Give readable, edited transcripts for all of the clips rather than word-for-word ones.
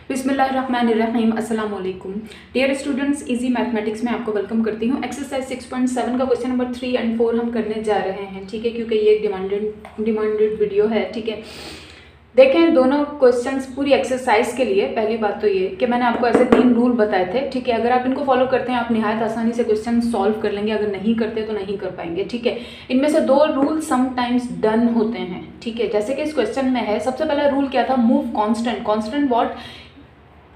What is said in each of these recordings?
बिस्मिल्लाहिर्रहमानिर्रहीम, अस्सलाम वालेकुम। डियर स्टूडेंट्स, इजी मैथमेटिक्स में आपको वेलकम करती हूँ। एक्सरसाइज 6.7 का क्वेश्चन नंबर 3 और 4 हम करने जा रहे हैं, ठीक है, क्योंकि ये एक डिमांडेड वीडियो है, ठीक है। देखें दोनों क्वेश्चंस पूरी एक्सरसाइज के लिए, पहली बात तो ये कि मैंने आपको ऐसे 3 रूल बताए थे, ठीक है। अगर आप इनको फॉलो करते हैं आप निहायत आसानी से क्वेश्चन सॉल्व कर लेंगे, अगर नहीं करते तो नहीं कर पाएंगे, ठीक है। इनमें से 2 रूल समटाइम्स डन होते हैं, ठीक है। जैसे कि इस क्वेश्चन में है, सबसे पहला रूल क्या था, मूव कांस्टेंट। कांस्टेंट व्हाट,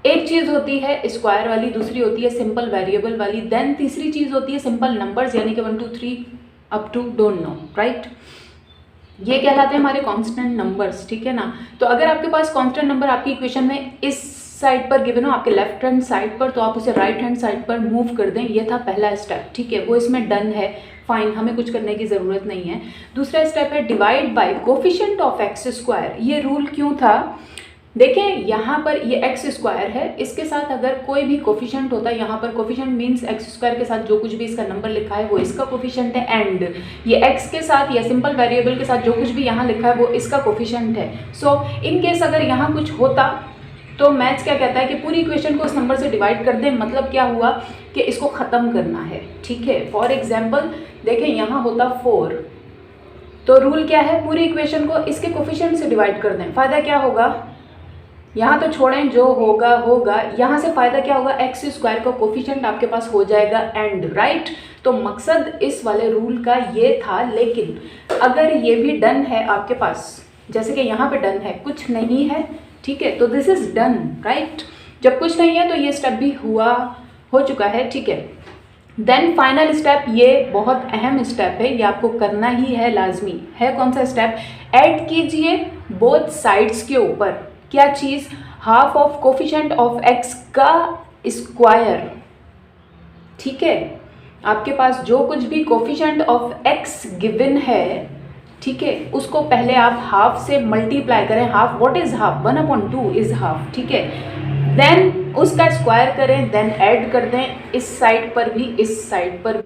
एक चीज़ होती है स्क्वायर वाली, दूसरी होती है सिंपल वेरिएबल वाली, देन तीसरी चीज़ होती है सिंपल नंबर्स, यानी कि 1 2 3 up to don't know, right. ये कहलाते हैं हमारे कांस्टेंट नंबर्स, ठीक है ना। तो अगर आपके पास कांस्टेंट नंबर आपकी इक्वेशन में इस साइड पर गिवन हो, आपके लेफ्ट हैंड साइड पर, तो आप उसे राइट हैंड साइड पर मूव कर दें। ये था पहला स्टेप, ठीक है, वो इसमें डन है, फाइन, हमें कुछ करने की ज़रूरत नहीं है। दूसरा स्टेप है divide by coefficient of x square. ये रूल क्यों था, देखें यहाँ पर ये एक्स स्क्वायर है, इसके साथ अगर कोई भी कोफिशिएंट होता है, यहाँ पर कोफिशिएंट मींस एक्स स्क्वायर के साथ जो कुछ भी इसका नंबर लिखा है वो इसका कोफिशिएंट है, एंड ये एक्स के साथ या सिंपल वेरिएबल के साथ जो कुछ भी यहाँ लिखा है वो इसका कोफिशिएंट है। सो इन केस अगर यहाँ कुछ होता तो मैथ्स क्या कहता है कि पूरी इक्वेशन को उस नंबर से डिवाइड कर दें। मतलब क्या हुआ कि इसको ख़त्म करना है, ठीक है। फॉर एग्जाम्पल देखें यहाँ होता 4, तो रूल क्या है, पूरी इक्वेशन को इसके कोफिशिएंट से डिवाइड कर दें। फ़ायदा क्या होगा, यहाँ तो छोड़ें, जो होगा होगा, यहाँ से फ़ायदा क्या होगा, एक्स स्क्वायर का कोफिशिएंट आपके पास हो जाएगा एंड, राइट। तो मकसद इस वाले रूल का ये था। लेकिन अगर ये भी डन है आपके पास, जैसे कि यहाँ पे डन है, कुछ नहीं है, ठीक है, तो दिस इज़ डन, राइट। जब कुछ नहीं है तो ये स्टेप भी हो चुका है, ठीक है। देन फाइनल स्टेप, ये बहुत अहम स्टेप है, ये आपको करना ही है, लाजमी है। कौन सा स्टेप, ऐड कीजिए बोथ साइड्स के ऊपर क्या चीज़, half of coefficient of x का स्क्वायर, ठीक है। आपके पास जो कुछ भी कोफिशिएंट ऑफ एक्स गिवन है, ठीक है, उसको पहले आप हाफ से मल्टीप्लाई करें। Half, what is half, 1/2 is half, ठीक है। देन उसका स्क्वायर करें, देन ऐड कर दें इस साइड पर भी, इस साइड पर भी।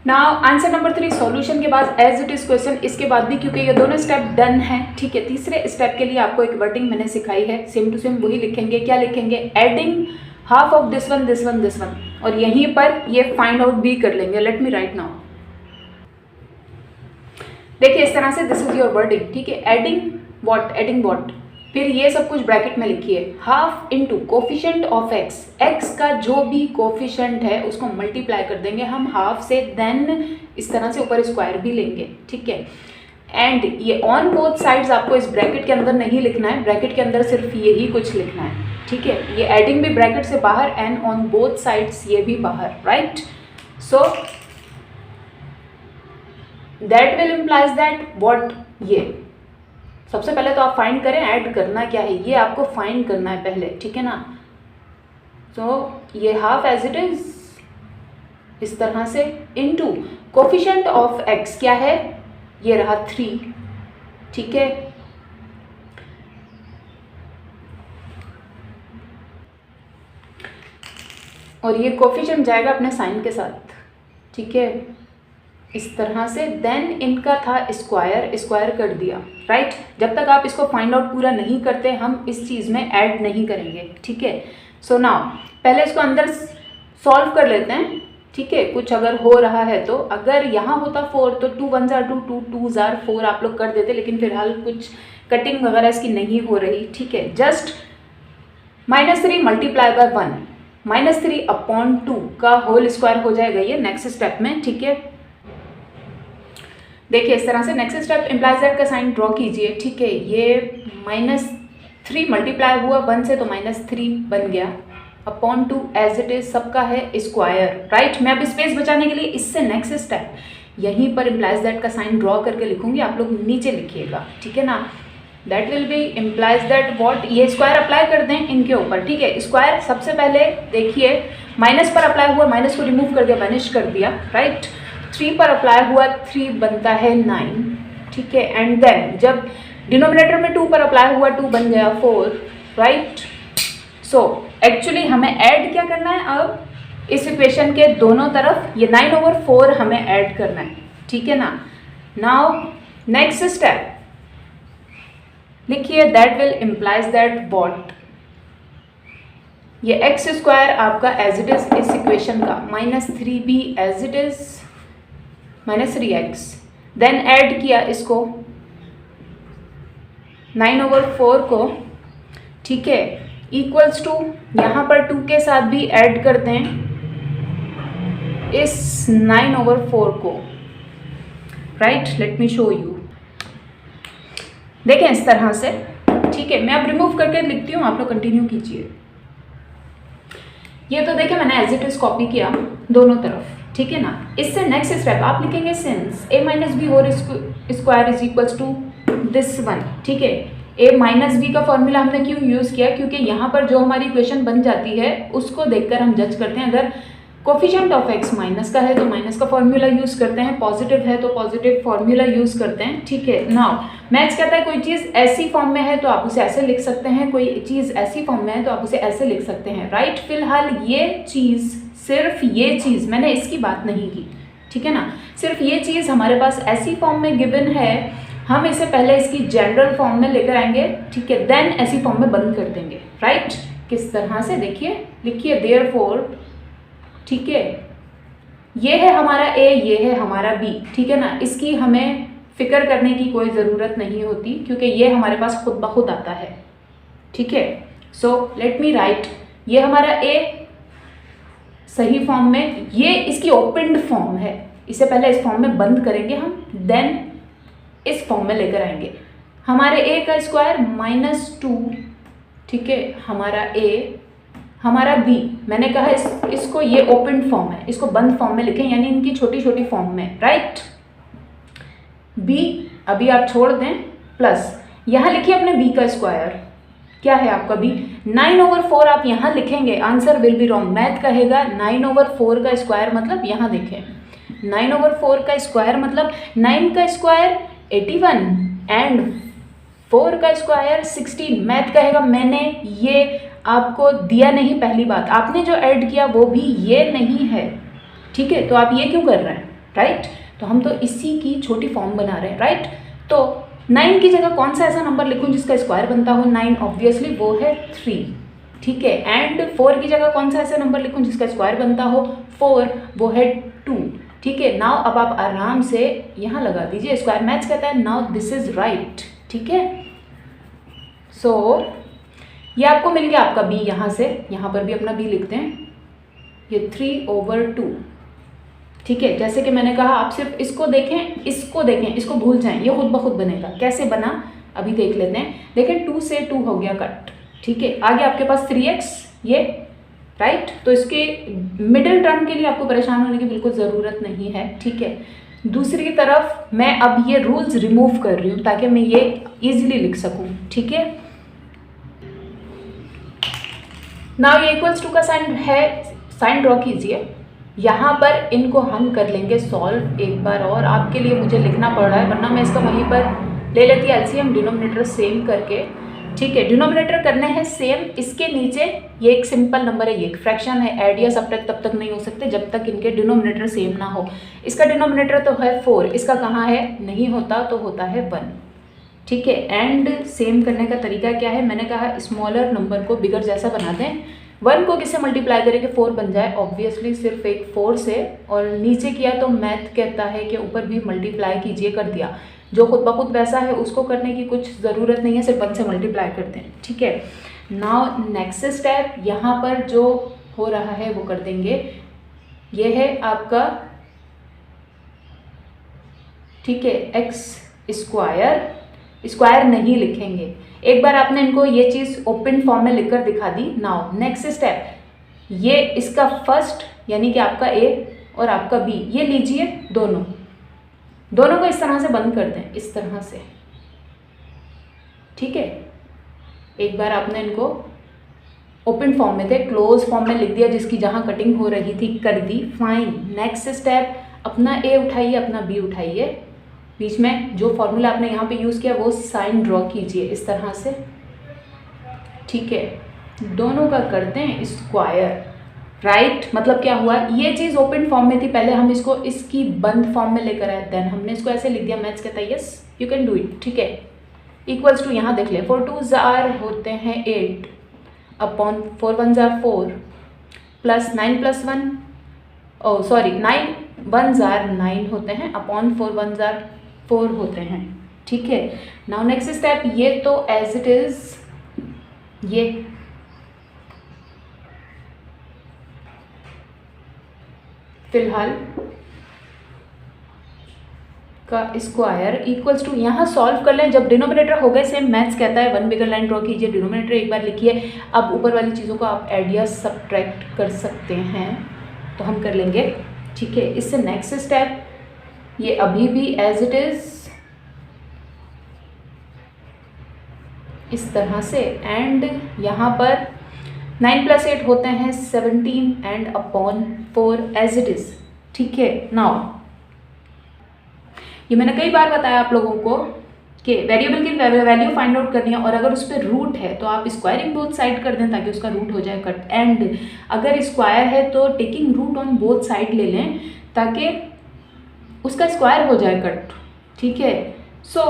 नाउ आंसर नंबर 3 सॉल्यूशन के बाद एज इट इज क्वेश्चन, इसके बाद भी क्योंकि ये दोनों स्टेप डन हैं, ठीक है। तीसरे स्टेप के लिए आपको एक वर्डिंग मैंने सिखाई है, सेम टू सेम वही लिखेंगे। क्या लिखेंगे, adding half of this one this one this one, और यहीं पर ये फाइंड आउट भी कर लेंगे। लेट मी राइट नाउ, देखिए इस तरह से, दिस इज योर वर्डिंग, ठीक है। एडिंग व्हाट, फिर ये सब कुछ ब्रैकेट में लिखिए, half into coefficient of x, x का जो भी कोफिशिएंट है उसको मल्टीप्लाई कर देंगे हम हाफ से, देन इस तरह से ऊपर स्क्वायर भी लेंगे, ठीक है। एंड ये ऑन बोथ साइड्स आपको इस ब्रैकेट के अंदर नहीं लिखना है, ब्रैकेट के अंदर सिर्फ यही कुछ लिखना है, ठीक है। ये एडिंग भी ब्रैकेट से बाहर एंड ऑन बोथ साइड्स ये भी बाहर, right. So that will implies that what, ये सबसे पहले तो आप फाइंड करें, ऐड करना क्या है ये आपको फाइंड करना है पहले, ठीक है ना। सो ये हाफ एज इट इज इस तरह से, इनटू कोफिशिएंट ऑफ एक्स क्या है, ये रहा 3, ठीक है। और ये कोफिशिएंट जाएगा अपने साइन के साथ, ठीक है, इस तरह से। देन इनका था स्क्वायर, स्क्वायर कर दिया, राइट। जब तक आप इसको फाइंड आउट पूरा नहीं करते हम इस चीज़ में ऐड नहीं करेंगे, ठीक है। सो नाउ पहले इसको अंदर सॉल्व कर लेते हैं, ठीक है। कुछ अगर हो रहा है तो, अगर यहाँ होता 4 तो 2 1 जार 2 2 2 जार 4 आप लोग कर देते, लेकिन फिलहाल कुछ कटिंग वगैरह इसकी नहीं हो रही, ठीक है। जस्ट -3 मल्टीप्लाई बाय 1, -3/2 का होल स्क्वायर हो जाएगा ये नेक्स्ट स्टेप में, ठीक है। देखिए इस तरह से नेक्स्ट स्टेप इम्प्लाइज दैट का साइन ड्रॉ कीजिए, ठीक है। ये -3 मल्टीप्लाई हुआ 1 से तो -3 बन गया, /2 एज इट इज सबका है स्क्वायर, राइट। मैं अब स्पेस बचाने के लिए इससे नेक्स्ट स्टेप यहीं पर इम्प्लाइज दैट का साइन ड्रॉ करके लिखूंगी, आप लोग नीचे लिखिएगा, ठीक है ना। That will be implies that what, ये स्क्वायर अप्लाई कर दें इनके ऊपर, ठीक है। स्क्वायर सबसे पहले देखिए माइनस पर अप्लाई हुआ, माइनस को रिमूव कर दिया, वैनिश कर दिया, राइट। 3 पर अप्लाई हुआ, 3 बनता है 9, ठीक है। एंड देन जब डिनोमिनेटर में 2 पर अप्लाई हुआ, 2 बन गया 4, राइट। सो एक्चुअली हमें ऐड क्या करना है, अब इस इक्वेशन के दोनों तरफ ये 9/4 हमें ऐड करना है, ठीक है ना। नाउ नेक्स्ट स्टेप लिखिए, that will implies that what, ये एक्स स्क्वायर आपका एज इट इज इस इक्वेशन का -3b as it is -3x, then add किया इसको 9/4 को, ठीक है, इक्वल्स टू यहाँ पर 2 के साथ भी ऐड करते हैं इस 9/4 को, right. Late me show you, देखें इस तरह से, ठीक है। मैं अब रिमूव करके लिखती हूँ, आप लोग कंटिन्यू कीजिए। ये तो देखें मैंने एज इट इज कॉपी किया दोनों तरफ, ठीक है ना। इससे नेक्स्ट स्टेप आप लिखेंगे since a minus B whole square is equals to this one, ठीक है। a माइनस बी का फॉर्मूला हमने क्यों यूज़ किया, क्योंकि यहाँ पर जो हमारी इक्वेशन बन जाती है उसको देखकर हम जज करते हैं। अगर कोफिशिएंट ऑफ x माइनस का है तो माइनस का फॉर्मूला यूज़ करते हैं, पॉजिटिव है तो पॉजिटिव फॉर्मूला यूज़ करते हैं, ठीक है। नाउ मैथ्स कहता है कोई चीज़ ऐसी फॉर्म में है तो आप उसे ऐसे लिख सकते हैं, कोई चीज़ ऐसी फॉर्म में है तो आप उसे ऐसे लिख सकते हैं, राइट। फिलहाल ये चीज़, सिर्फ ये चीज़, मैंने इसकी बात नहीं की, ठीक है ना। सिर्फ ये चीज़ हमारे पास ऐसी फॉर्म में गिवन है, हम इसे पहले इसकी जनरल फॉर्म में लेकर आएंगे, ठीक है, देन ऐसी फॉर्म में बंद कर देंगे, राइट। किस तरह से, देखिए, लिखिए देयरफॉर, ठीक है, ये है हमारा a, ये है हमारा b, ठीक है ना। इसकी हमें फिक्र करने की कोई ज़रूरत नहीं होती क्योंकि ये हमारे पास खुद ब खुद आता है, ठीक है। सो लेट मी राइट, ये हमारा a सही फॉर्म में, ये इसकी ओपनड फॉर्म है, इसे पहले इस फॉर्म में बंद करेंगे हम, देन इस फॉर्म में लेकर आएंगे। हमारे a का स्क्वायर -2, ठीक है, हमारा a, हमारा b, मैंने कहा इसको, ये ओपन फॉर्म है, इसको बंद फॉर्म में लिखें, यानी इनकी छोटी छोटी फॉर्म में, राइट। b अभी आप छोड़ दें, प्लस यहाँ लिखिए अपने b का स्क्वायर, क्या है आपका b, 9/4 आप यहाँ लिखेंगे, answer will be wrong. Math कहेगा 9/4 का स्क्वायर मतलब, यहाँ देखें 9/4 का स्क्वायर मतलब 9 का स्क्वायर 81 एंड 4 का स्क्वायर 16। मैथ कहेगा मैंने ये आपको दिया नहीं, पहली बात, आपने जो ऐड किया वो भी ये नहीं है, ठीक है, तो आप ये क्यों कर रहे हैं, राइट। तो हम तो इसी की छोटी फॉर्म बना रहे हैं, राइट। तो 9 की जगह कौन सा ऐसा नंबर लिखूं जिसका स्क्वायर बनता हो 9, ऑब्वियसली वो है 3, ठीक है। एंड 4 की जगह कौन सा ऐसा नंबर लिखूं जिसका स्क्वायर बनता हो 4, वो है 2, ठीक है। नाउ अब आप आराम से यहाँ लगा दीजिए स्क्वायर, मैथ्स कहता है नाउ दिस इज राइट, ठीक है। सो ये आपको मिल गया आपका b, यहाँ से यहाँ पर भी अपना b लिखते हैं, ये 3/2, ठीक है। जैसे कि मैंने कहा आप सिर्फ इसको देखें, इसको देखें, इसको भूल जाएं, ये खुद ब खुद बनेगा। कैसे बना अभी देख लेते हैं, देखें 2 से 2 हो गया कट, ठीक है। आगे आपके पास 3x, ये राइट, तो इसके मिडिल टर्म के लिए आपको परेशान होने की बिल्कुल ज़रूरत नहीं है, ठीक है। दूसरी तरफ मैं अब ये रूल्स रिमूव कर रही हूँ ताकि मैं ये ईजिली लिख सकूँ, ठीक है। नाउ ये इक्वल्स टू का साइन है, साइन ड्रॉ कीजिए। यहाँ पर इनको हम कर लेंगे सॉल्व एक बार, और आपके लिए मुझे लिखना पड़ रहा है वरना मैं इसका वहीं पर ले लेती एलसीएम, डिनोमिनेटर सेम करके, ठीक है। डिनोमिनेटर करने हैं सेम, इसके नीचे ये एक सिंपल नंबर है, ये एक फ्रैक्शन है, ऐड या सब्ट्रैक्ट तब तक नहीं हो सकते जब तक इनके डिनोमिनेटर सेम ना हो। इसका डिनोमिनेटर तो है 4, इसका कहाँ है, नहीं होता तो होता है 1, ठीक है। एंड सेम करने का तरीका क्या है, मैंने कहा स्मॉलर नंबर को बिगर जैसा बना दें, 1 को किससे मल्टीप्लाई करें कि 4 बन जाए, ऑब्वियसली सिर्फ एक 4 से, और नीचे किया तो मैथ कहता है कि ऊपर भी मल्टीप्लाई कीजिए, कर दिया। जो खुद ब खुद वैसा है उसको करने की कुछ ज़रूरत नहीं है, सिर्फ 1 से मल्टीप्लाई करते हैं, ठीक है। नाउ नेक्स्ट स्टेप, यहाँ पर जो हो रहा है वो कर देंगे, ये है आपका, ठीक है, एक्स स्क्वायर, स्क्वायर नहीं लिखेंगे, एक बार आपने इनको ये चीज़ ओपन फॉर्म में लिखकर दिखा दी। नाउ नेक्स्ट स्टेप, ये इसका फर्स्ट यानी कि आपका a और आपका b, ये लीजिए दोनों को इस तरह से बंद कर दें, इस तरह से, ठीक है। एक बार आपने इनको ओपन फॉर्म में थे, क्लोज फॉर्म में लिख दिया, जिसकी जहाँ कटिंग हो रही थी कर दी, फाइन। नेक्स्ट स्टेप, अपना a उठाइए, अपना b उठाइए, बीच में जो फॉर्मूला आपने यहाँ पे यूज़ किया वो साइन ड्रॉ कीजिए इस तरह से, ठीक है। दोनों का करते हैं स्क्वायर, राइट। मतलब क्या हुआ, ये चीज़ ओपन फॉर्म में थी, पहले हम इसको इसकी बंद फॉर्म में लेकर आए, देन हमने इसको ऐसे लिख दिया, मैथ्स कहता है yes you can do it, ठीक है। इक्वल्स टू यहाँ देख ले, 4 2s होते हैं 8, upon 4 1 jar 4 plus 9 plus 1 9 1 jar 9 होते हैं अपॉन 4 1 जार 4 होते हैं, ठीक है। नाउ नेक्स्ट स्टेप, ये तो एज इट इज ये फिलहाल का स्क्वायर इक्वल्स टू, यहाँ सॉल्व कर लें। जब डिनोमिनेटर हो गए सेम, मैथ्स कहता है 1 बिगर लाइन ड्रॉ कीजिए, डिनोमिनेटर एक बार लिखिए। अब ऊपर वाली चीज़ों को आप ऐड या सब्ट्रैक्ट कर सकते हैं, तो हम कर लेंगे, ठीक है। इससे नेक्स्ट स्टेप, ये अभी भी एज इट इज इस तरह से, एंड यहाँ पर 9 प्लस 8 होते हैं 17 and upon 4 as it is, ठीक है। नाउ ये मैंने कई बार बताया आप लोगों को कि वेरिएबल की वैल्यू फाइंड आउट करनी है, और अगर उस पर रूट है तो आप स्क्वायरिंग बोथ साइड कर दें ताकि उसका रूट हो जाए कट, एंड अगर स्क्वायर है तो taking root on both side ले लें ताकि उसका स्क्वायर हो जाए कट, ठीक है। सो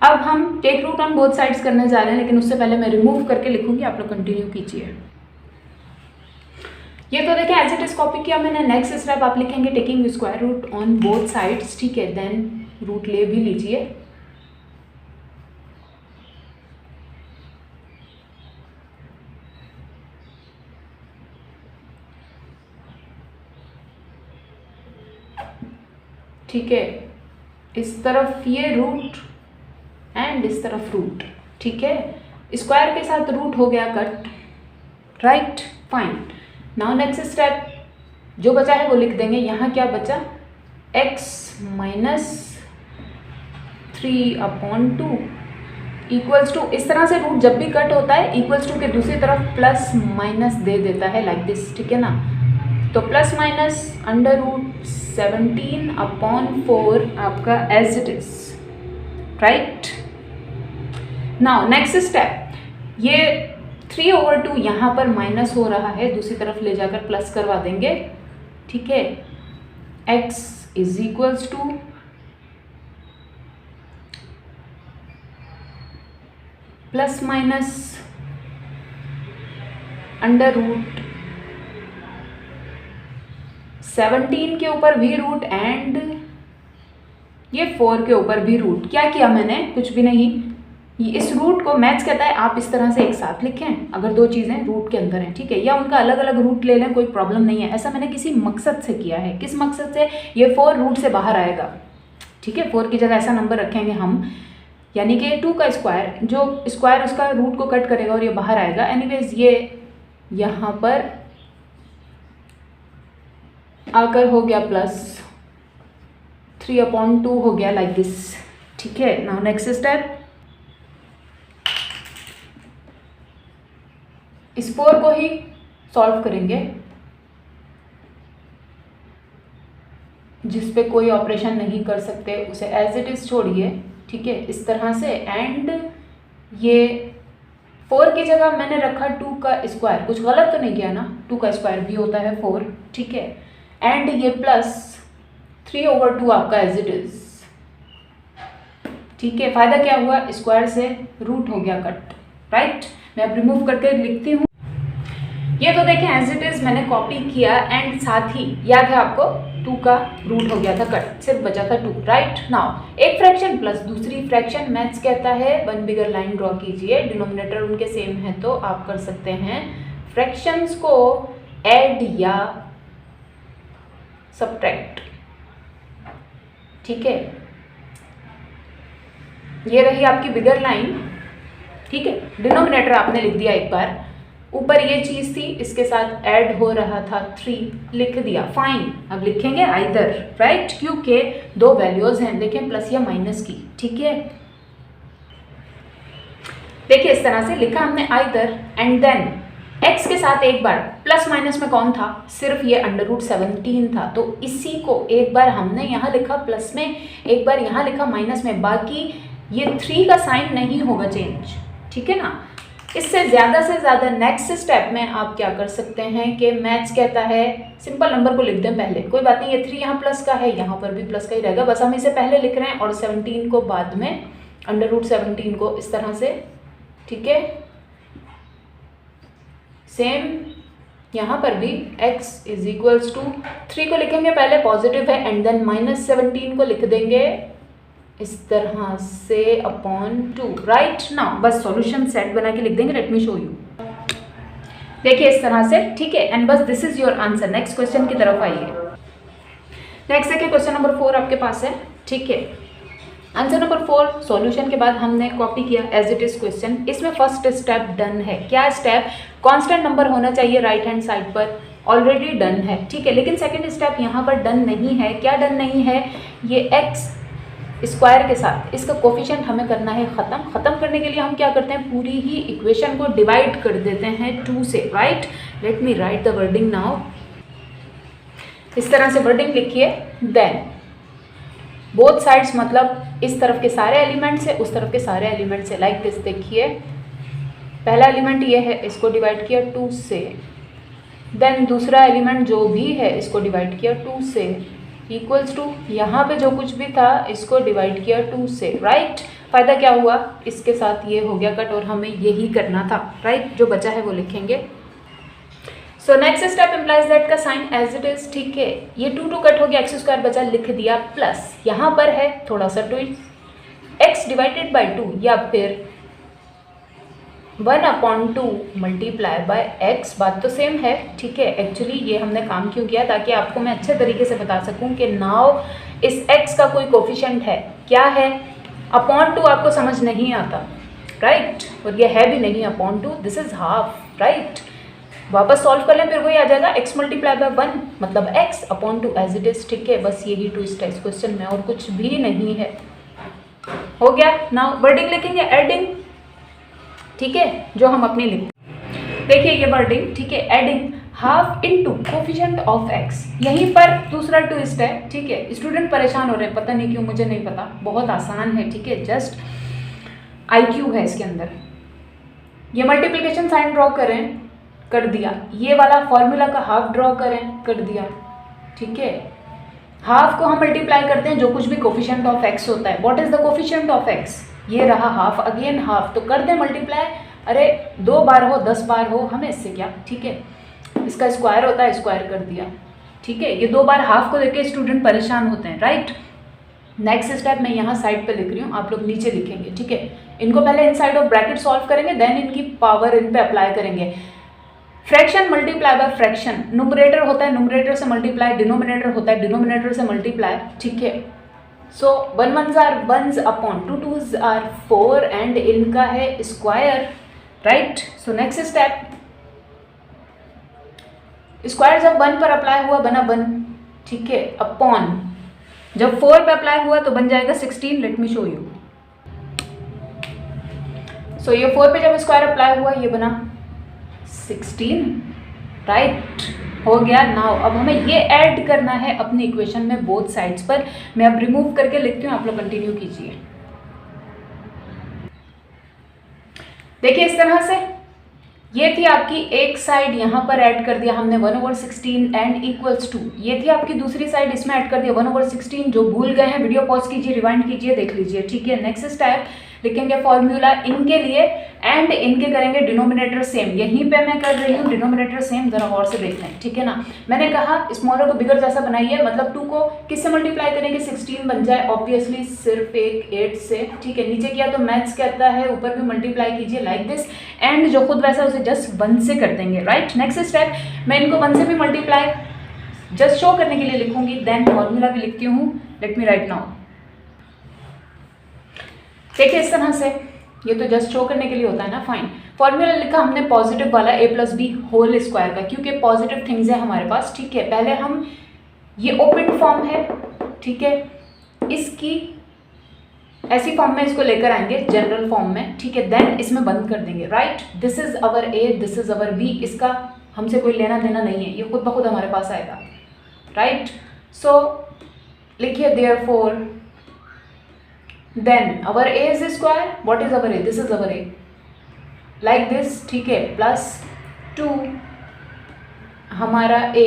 अब हम take root on both sides करने जा रहे हैं, लेकिन उससे पहले मैं रिमूव करके लिखूंगी, आप लोग कंटिन्यू कीजिए। ये तो देखें एज इट इज कॉपी किया मैंने। नेक्स्ट स्टेप आप लिखेंगे taking square root on both sides, ठीक है। देन रूट ले भी लीजिए, ठीक है। इस तरफ ये रूट एंड इस तरफ रूट, ठीक है। स्क्वायर के साथ रूट हो गया cut, right, fine. Now next step, जो बचा है वो लिख देंगे। यहाँ क्या बचा, x minus 3 upon 2 equals to, इस तरह से रूट जब भी कट होता है इक्वल्स टू के दूसरी तरफ प्लस माइनस दे देता है, लाइक दिस, ठीक है ना। तो plus minus under root 17 upon 4 आपका as it is, right. Now next step, ये 3/2 यहाँ पर माइनस हो रहा है, दूसरी तरफ ले जाकर प्लस करवा देंगे, ठीक है। x is equals to plus minus under root 17 के ऊपर भी रूट एंड ये 4 के ऊपर भी रूट। क्या किया मैंने, कुछ भी नहीं। इस रूट को मैथ्स कहता है आप इस तरह से एक साथ लिखें अगर दो चीज़ें रूट के अंदर हैं, ठीक है, या उनका अलग अलग रूट ले लें, कोई प्रॉब्लम नहीं है। ऐसा मैंने किसी मकसद से किया है। किस मकसद से, ये 4 रूट से बाहर आएगा, ठीक है। 4 की जगह ऐसा नंबर रखेंगे हम, यानी कि 2 का स्क्वायर, जो स्क्वायर उसका रूट को कट करेगा और ये बाहर आएगा। एनीवेज ये यहाँ पर आकर हो गया प्लस 3/2 हो गया, लाइक दिस, ठीक है। नाउ नेक्स्ट स्टेप, इस 4 को ही सॉल्व करेंगे, जिस पे कोई ऑपरेशन नहीं कर सकते उसे एज इट इज छोड़िए, ठीक है, इस तरह से। एंड ये 4 की जगह मैंने रखा 2 का स्क्वायर, कुछ गलत तो नहीं किया ना, 2 का स्क्वायर भी होता है 4, ठीक है। एंड ये प्लस 3/2 आपका एज इट इज, ठीक है। फायदा क्या हुआ, स्क्वायर से रूट हो गया कट, राइट। मैं अब रिमूव करके लिखती हूँ। ये तो देखें एज इट इज मैंने कॉपी किया, एंड साथ ही याद है आपको 2 का रूट हो गया था कट, सिर्फ बचा था 2, राइट। नाउ एक फ्रैक्शन प्लस दूसरी फ्रैक्शन, मैथ्स कहता है 1 बिगर लाइन ड्रॉ कीजिए, डिनोमिनेटर उनके सेम है तो आप कर सकते हैं फ्रैक्शंस को ऐड या सब्ट्रैक्ट, ठीक है। ये रही आपकी बिगर लाइन, ठीक है। डिनोमिनेटर आपने लिख दिया एक बार, ऊपर ये चीज़ थी, इसके साथ ऐड हो रहा था 3, लिख दिया, फाइन। अब लिखेंगे आइदर, राइट, क्योंकि 2 वैल्यूज हैं, देखें प्लस या माइनस की, ठीक है। देखिए इस तरह से लिखा हमने आइदर, एंड देन x के साथ एक बार प्लस माइनस में कौन था, सिर्फ ये अंडर रूट 17 था, तो इसी को एक बार हमने यहाँ लिखा प्लस में, एक बार यहाँ लिखा माइनस में, बाकी ये 3 का साइन नहीं होगा चेंज, ठीक है ना। इससे ज़्यादा से ज़्यादा नेक्स्ट स्टेप में आप क्या कर सकते हैं कि मैथ्स कहता है सिंपल नंबर को लिख दें पहले, कोई बात नहीं, ये 3 यहाँ प्लस का है, यहाँ पर भी प्लस का ही रहेगा, बस हम इसे पहले लिख रहे हैं और 17 को बाद में, अंडर रूट 17 को इस तरह से, ठीक है। सेम यहाँ पर भी x इज इक्वल्स टू 3 को लिखेंगे पहले, पॉजिटिव है, एंड देन -17 को लिख देंगे इस तरह से अपॉन 2, राइट। नाउ बस सॉल्यूशन सेट बना के लिख देंगे। Late me show you. देखिए इस तरह से, ठीक है, एंड बस this is your answer. Next question की तरफ आइए। नेक्स्ट देखिए क्वेश्चन नंबर 4 आपके पास है, ठीक है। आंसर नंबर 4 सॉल्यूशन के बाद हमने कॉपी किया एज इट इज क्वेश्चन। इसमें फर्स्ट स्टेप डन है। क्या स्टेप? कांस्टेंट नंबर होना चाहिए राइट हैंड साइड पर, ऑलरेडी डन है, ठीक है। लेकिन सेकंड स्टेप यहाँ पर डन नहीं है। क्या डन नहीं है? ये x स्क्वायर के साथ इसका कोफिशिएंट हमें करना है ख़त्म। ख़त्म करने के लिए हम क्या करते हैं, पूरी ही इक्वेशन को डिवाइड कर देते हैं 2 से, right. Let me right the wording now. इस तरह से वर्डिंग लिखिए। देन बोथ साइड्स मतलब इस तरफ के सारे एलिमेंट से उस तरफ के सारे एलिमेंट से, लाइक दिस। देखिए पहला एलिमेंट ये है, इसको डिवाइड किया 2 से। देन दूसरा एलिमेंट जो भी है इसको डिवाइड किया 2 से, इक्वल्स टू यहाँ पे जो कुछ भी था इसको डिवाइड किया 2 से, राइट। फ़ायदा क्या हुआ, इसके साथ ये हो गया कट और हमें यही करना था, राइट। जो बचा है वो लिखेंगे। सो नेक्स्ट स्टेप इम्प्लाइज दैट का साइन एज इट इज, ठीक है। ये 2 कट हो गया, x स्क्वायर बचा, लिख दिया, प्लस यहाँ पर है थोड़ा सा ट्विस्ट, x डिवाइडेड बाई 2 या फिर 1/2 मल्टीप्लाई बाय x। बात तो सेम है, ठीक है। एक्चुअली ये हमने काम क्यों किया, ताकि आपको मैं अच्छे तरीके से बता सकूं कि नाउ इस x का कोई कोफिशिएंट है, क्या है, अपॉन 2 आपको समझ नहीं आता, राइट। और ये है भी नहीं upon 2, this is half, right. वापस सॉल्व कर लें फिर वही आ जाएगा, x मल्टीप्लाई बाय 1 मतलब x upon 2 as it is, ठीक है। बस यही ट्विस्ट है इस क्वेश्चन में और कुछ भी नहीं है। हो गया। नाउ वर्डिंग लिखेंगे एडिंग, ठीक है, जो हम अपने लिखते। देखिए ये वर्डिंग, ठीक है, adding half into coefficient of x। यहीं पर दूसरा ट्विस्ट है, ठीक है। स्टूडेंट परेशान हो रहे हैं, पता नहीं क्यों, मुझे नहीं पता, बहुत आसान है, ठीक है। जस्ट IQ है इसके अंदर। ये मल्टीप्लिकेशन साइन ड्रॉ करें, कर दिया। ये वाला फॉर्मूला का हाफ ड्रॉ करें, कर दिया, ठीक है। हाफ को हम मल्टीप्लाई करते हैं जो कुछ भी कोफिशिएंट ऑफ x होता है। What is the coefficient of x? ये रहा हाफ, अगेन हाफ, तो कर दें मल्टीप्लाई। अरे 2 बार हो 10 बार हो, हमें इससे क्या, ठीक है। इसका स्क्वायर होता है, स्क्वायर कर दिया, ठीक है। ये 2 बार हाफ को लेके स्टूडेंट परेशान होते हैं, राइट। नेक्स्ट स्टेप मैं यहाँ साइड पे लिख रही हूँ, आप लोग नीचे लिखेंगे, ठीक है। इनको पहले इनसाइड ऑफ ब्रैकेट सॉल्व करेंगे, देन इनकी पावर इन पे अप्लाई करेंगे। Fraction multiply by fraction, numerator होता है नुमरेटर से मल्टीप्लाई, डिनोमिनेटर होता है डिनोमिनेटर से मल्टीप्लाई, ठीक है। So 1 1s are 1s upon 2 2s are 4 and इनका है square, right. So next step, square जब 1 पर अप्लाई हुआ बना 1, ठीक है, अपॉन जब 4 पे अप्लाई हुआ तो बन जाएगा 16। Let me show you. So ये 4 पे जब स्क्वायर अप्लाई हुआ ये बना 16, राइट। हो गया। नाउ अब हमें ये ऐड करना है अपनी इक्वेशन में बोथ साइड्स पर। मैं अब रिमूव करके लिखती हूँ, आप लोग कंटिन्यू कीजिए। देखिए इस तरह से ये थी आपकी एक साइड, यहाँ पर ऐड कर दिया हमने 1/16 एंड इक्वल्स टू। ये थी आपकी दूसरी साइड, इसमें ऐड कर दिया 1/16। जो भूल गए हैं वीडियो पॉज कीजिए, रिवाइंड कीजिए, देख लीजिए, ठीक है। नेक्स्ट स्टेप लिखेंगे फॉर्मूला इनके लिए एंड इनके करेंगे डिनोमिनेटर सेम। यहीं पे मैं कर रही हूँ डिनोमिनेटर सेम, जरा और से देख लें, ठीक है ना। मैंने कहा स्मॉलर को बिगर जैसा बनाइए, मतलब 2 को किससे मल्टीप्लाई करेंगे, 16 बन जाए, ऑब्वियसली सिर्फ एक 8 से, ठीक है। नीचे किया तो मैथ्स कहता है ऊपर भी मल्टीप्लाई कीजिए लाइक दिस, एंड जो खुद वैसा उसे जस्ट 1 से कर देंगे, राइट। नेक्स्ट स्टेप मैं इनको 1 से भी मल्टीप्लाई जस्ट शो करने के लिए लिखूंगी, देन फॉर्मूला भी लिखती हूँ। Let me right now. देखिए इस तरह से, ये तो जस्ट शो करने के लिए होता है ना, फाइन। फॉर्मूला लिखा हमने पॉजिटिव वाला a + b होल स्क्वायर का, क्योंकि पॉजिटिव थिंग्स है हमारे पास, ठीक है। पहले हम ये ओपन फॉर्म है, ठीक है, इसकी ऐसी फॉर्म में इसको लेकर आएंगे जनरल फॉर्म में, ठीक है। देन इसमें बंद कर देंगे, right. This is our a, this is our b, इसका हमसे कोई लेना देना नहीं है, ये खुद ब खुद हमारे पास आएगा, राइट। सो लिखिए therefore then our a is square, what is our a, this is our a, like this, ठीक है, प्लस 2 हमारा a,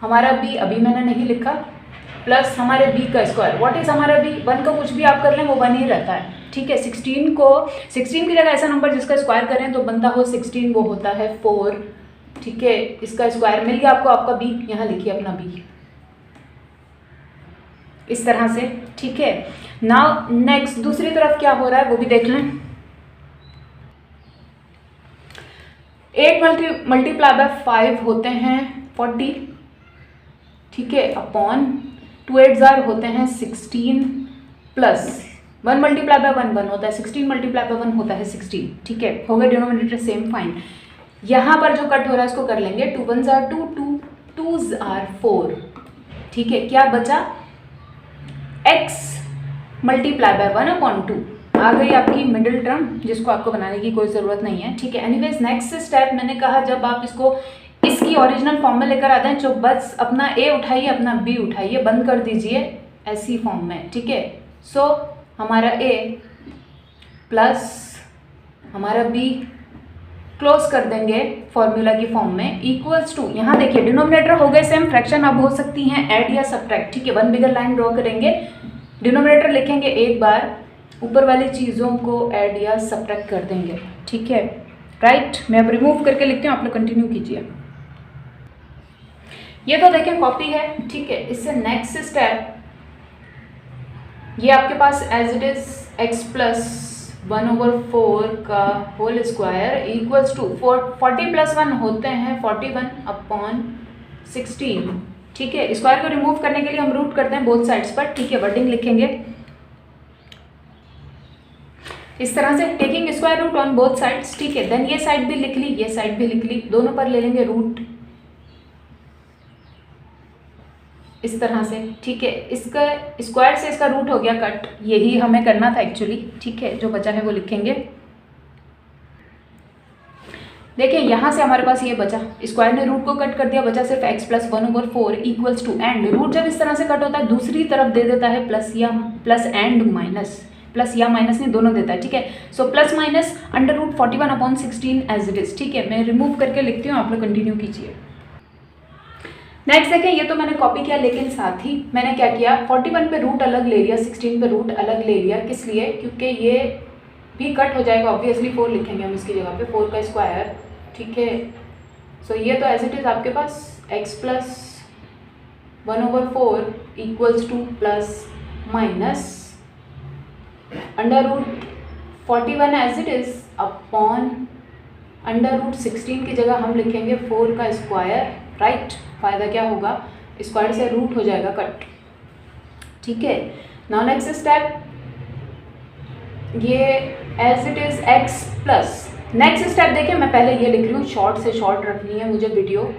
हमारा b अभी मैंने नहीं लिखा, प्लस हमारे b का स्क्वायर, व्हाट इज हमारा b, 1 का कुछ भी आप कर लें वो 1 ही रहता है, ठीक है। 16 की जगह ऐसा नंबर जिसका स्क्वायर करें तो बनता हो 16, वो होता है 4, ठीक है। इसका स्क्वायर मिल गया आपको, आपका b, यहाँ लिखिए अपना b इस तरह से, ठीक है। नाउ नेक्स्ट दूसरी तरफ क्या हो रहा है वो भी देख लें। 8 मल्टीप्लाई बाय 5 होते हैं 40, ठीक है, अपॉन 2 8 जार होते हैं 16 प्लस 1 मल्टीप्लाई बाय 1 होता है 16 मल्टीप्लाई बाय 1 होता है 16, ठीक है। हो गया डिनोमिनेटर सेम, फाइन। यहाँ पर जो कट हो रहा है उसको कर लेंगे, 2 1 जार 2, 2 2 जार 4, ठीक है। क्या बचा, x मल्टीप्लाई बाय 1 अपॉन 2 आ गई आपकी मिडिल टर्म, जिसको आपको बनाने की कोई ज़रूरत नहीं है, ठीक है। एनीवेज नेक्स्ट स्टेप मैंने कहा जब आप इसको इसकी ओरिजिनल फॉर्म में लेकर आते हैं तो बस अपना a उठाइए, अपना b उठाइए, बंद कर दीजिए ऐसी फॉर्म में, ठीक है। सो हमारा a प्लस हमारा b क्लोज कर देंगे फॉर्मूला की फॉर्म में, इक्वल्स टू, यहाँ देखिए डिनोमिनेटर हो गए सेम, फ्रैक्शन अब हो सकती हैं ऐड या सब्ट्रैक्ट, ठीक है। वन बिगर लाइन ड्रॉ करेंगे, डिनोमिनेटर लिखेंगे एक बार, ऊपर वाली चीज़ों को ऐड या सब्ट्रैक्ट कर देंगे, ठीक है, राइट। मैं अब रिमूव करके लिखती हूँ, आप लोग कंटिन्यू कीजिए। ये तो देखें कॉपी है, ठीक है। इससे नेक्स्ट स्टेप, ये आपके पास as it is x plus 1/4 का whole square equals to 40 plus 1 होते हैं 41 अपॉन 16, ठीक है। स्क्वायर को रिमूव करने के लिए हम रूट करते हैं बोथ साइड्स पर, ठीक है। वर्डिंग लिखेंगे इस तरह से, taking square root on both sides, ठीक है। देन ये साइड भी लिख ली, ये साइड भी लिख ली, दोनों पर ले लेंगे रूट इस तरह से, ठीक है। इसका स्क्वायर से इसका रूट हो गया कट, यही हमें करना था एक्चुअली, ठीक है। जो बचा है वो लिखेंगे। देखिए यहाँ से हमारे पास ये बचा, स्क्वायर ने रूट को कट कर दिया, बचा सिर्फ x plus 1/4 equals to, and root जब इस तरह से कट होता है दूसरी तरफ दे देता है प्लस एंड माइनस, प्लस या माइनस नहीं दोनों देता है, ठीक है। So plus minus √41 upon 16 as it is, ठीक है। मैं रिमूव करके लिखती हूँ, आप लोग कंटिन्यू कीजिए। नेक्स्ट देखें, ये तो मैंने कॉपी किया, लेकिन साथ ही मैंने क्या किया, 41 पे रूट अलग ले लिया, 16 पे रूट अलग ले लिया, किस लिए, क्योंकि ये भी कट हो जाएगा ऑब्वियसली, 4 लिखेंगे हम इसकी जगह पे, 4 का स्क्वायर, ठीक है। सो ये तो एज इट इज आपके पास x plus 1/4 equals to plus minus √41 as it is upon √16 की जगह हम लिखेंगे 4 का स्क्वायर, राइट। फ़ायदा क्या होगा, स्क्वायर से रूट हो जाएगा कट, ठीक है। नाउ नेक्स्ट स्टेप, ये as it is x plus, next step देखिए मैं पहले ये लिख रही हूँ, शॉर्ट से शॉर्ट रखनी है मुझे, वीडियो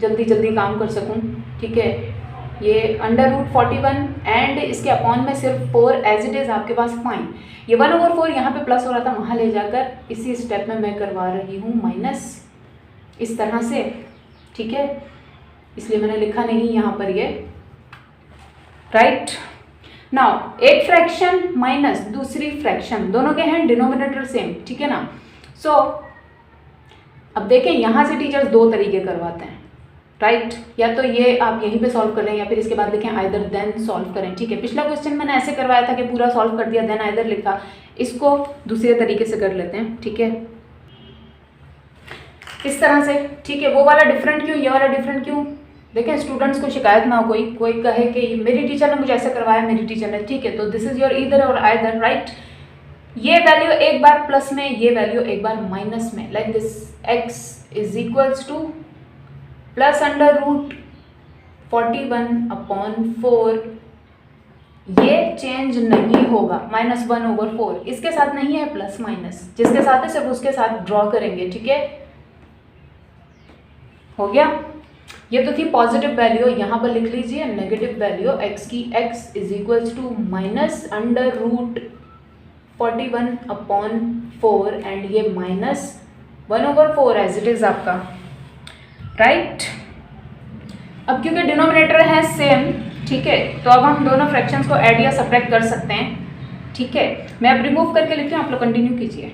जल्दी जल्दी काम कर सकूँ, ठीक है। ये √41 एंड इसके अपॉन में सिर्फ 4 एज इट इज़ आपके पास, फाइन। ये 1/4 यहाँ पे प्लस हो रहा था, वहाँ ले जाकर इसी स्टेप में मैं करवा रही हूँ माइनस इस तरह से, ठीक है। इसलिए मैंने लिखा नहीं यहाँ पर ये, राइट। नाउ एक फ्रैक्शन माइनस दूसरी फ्रैक्शन, दोनों के हैं डिनोमिनेटर सेम, ठीक है ना। सो अब देखें यहाँ से टीचर्स दो तरीके करवाते हैं, राइट। या तो ये आप यहीं पे सॉल्व कर रहे हैं, या फिर इसके बाद लिखें आइदर देन सॉल्व करें, ठीक है। पिछला क्वेश्चन मैंने ऐसे करवाया था कि पूरा सॉल्व कर दिया देन आइदर लिखा, इसको दूसरे तरीके से कर लेते हैं, ठीक है, इस तरह से, ठीक है। वो वाला डिफरेंट क्यों, ये वाला डिफरेंट क्यों, देखें स्टूडेंट्स को शिकायत ना हो, कोई कहे कि मेरी टीचर ने मुझे ऐसे करवाया, मेरी टीचर ने, ठीक है। तो दिस इज योर ईदर और आइदर, राइट। ये वैल्यू एक बार प्लस में, ये वैल्यू एक बार माइनस में, like this, x is equals to plus √41 upon 4, ये चेंज नहीं होगा, -1/4, इसके साथ नहीं है प्लस माइनस, जिसके साथ है सिर्फ उसके साथ ड्रॉ करेंगे, ठीक है। हो गया, ये तो थी पॉजिटिव वैल्यू, यहाँ पर लिख लीजिए नेगेटिव वैल्यू x की, x is equals to -√41 upon 4 and ये -1/4 एज इट इज आपका, राइट। अब क्योंकि डिनोमिनेटर है सेम, ठीक है, तो अब हम दोनों फ्रैक्शंस को ऐड या सब्ट्रैक्ट कर सकते हैं, ठीक है। मैं अब रिमूव करके लिखती हूँ, आप लोग कंटिन्यू कीजिए।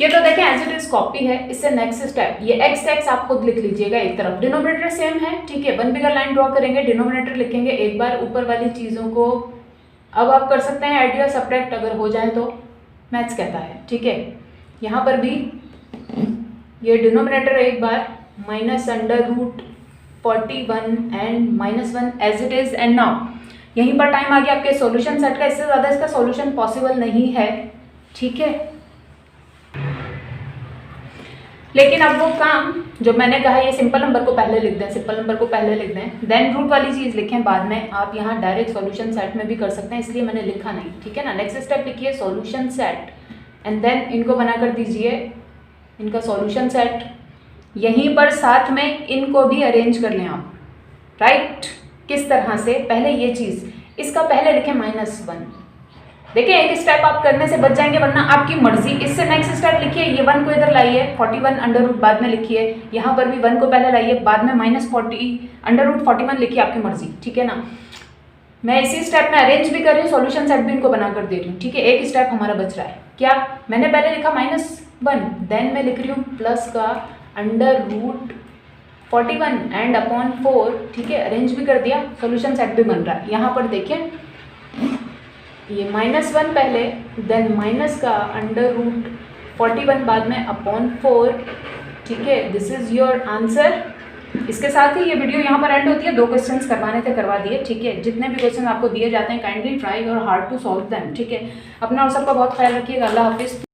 ये तो देखें एज इट इज कॉपी है, इससे नेक्स्ट स्टेप, ये x आप खुद लिख लीजिएगा एक तरफ, डिनोमिनेटर सेम है, ठीक है। वन बिगर लाइन ड्रॉ करेंगे, डिनोमिनेटर लिखेंगे एक बार, ऊपर वाली चीज़ों को अब आप कर सकते हैं एड या सब्ट्रैक्ट, अगर हो जाए तो मैथ्स कहता है, ठीक है। यहाँ पर भी ये डिनोमिनेटर एक बार minus under root 41 and -1 as it is, and now यहीं पर टाइम आ गया आपके सॉल्यूशन सेट का। इससे ज़्यादा इसका सॉल्यूशन पॉसिबल नहीं है, ठीक है। लेकिन अब वो काम जो मैंने कहा, ये सिंपल नंबर को पहले लिख दें, सिंपल नंबर को पहले लिख दें, देन रूट वाली चीज़ लिखें बाद में। आप यहाँ डायरेक्ट सॉल्यूशन सेट में भी कर सकते हैं, इसलिए मैंने लिखा नहीं, ठीक है ना। नेक्स्ट स्टेप लिखिए सॉल्यूशन सेट एंड देन इनको बना कर दीजिए इनका सॉल्यूशन सेट। यहीं पर साथ में इनको भी अरेंज कर लें आप, राइट। किस तरह से, पहले ये चीज़, इसका पहले लिखें -1। देखिए एक स्टेप आप करने से बच जाएंगे, वरना आपकी मर्जी। इससे नेक्स्ट स्टेप लिखिए, ये 1 को इधर लाइए, 41 अंडर रूट बाद में लिखिए, यहाँ पर भी 1 को पहले लाइए, बाद में -40 अंडर रूट 41 लिखिए, आपकी मर्जी, ठीक है ना। मैं इसी स्टेप में अरेंज भी कर रही हूँ, सॉल्यूशन सेट भी इनको बना कर दे रही हूँ, ठीक है। एक स्टेप हमारा बच रहा है, क्या मैंने पहले लिखा -1, देन मैं लिख रही हूँ प्लस का अंडर रूट 41 एंड अपॉन 4, ठीक है। अरेंज भी कर दिया, सॉल्यूशन सेट भी बन रहा है। यहाँ पर देखिए ये -1 पहले, देन माइनस का अंडर रूट 41 बाद में अपॉन 4, ठीक है। This is your answer. इसके साथ ही ये वीडियो यहाँ पर एंड होती है। 2 क्वेश्चंस करवाने थे, करवा दिए, ठीक है। जितने भी क्वेश्चन आपको दिए जाते हैं kindly try your hard to solve them, ठीक है। अपना और सबका बहुत ख्याल रखिएगा। अल्लाह हाफिज़।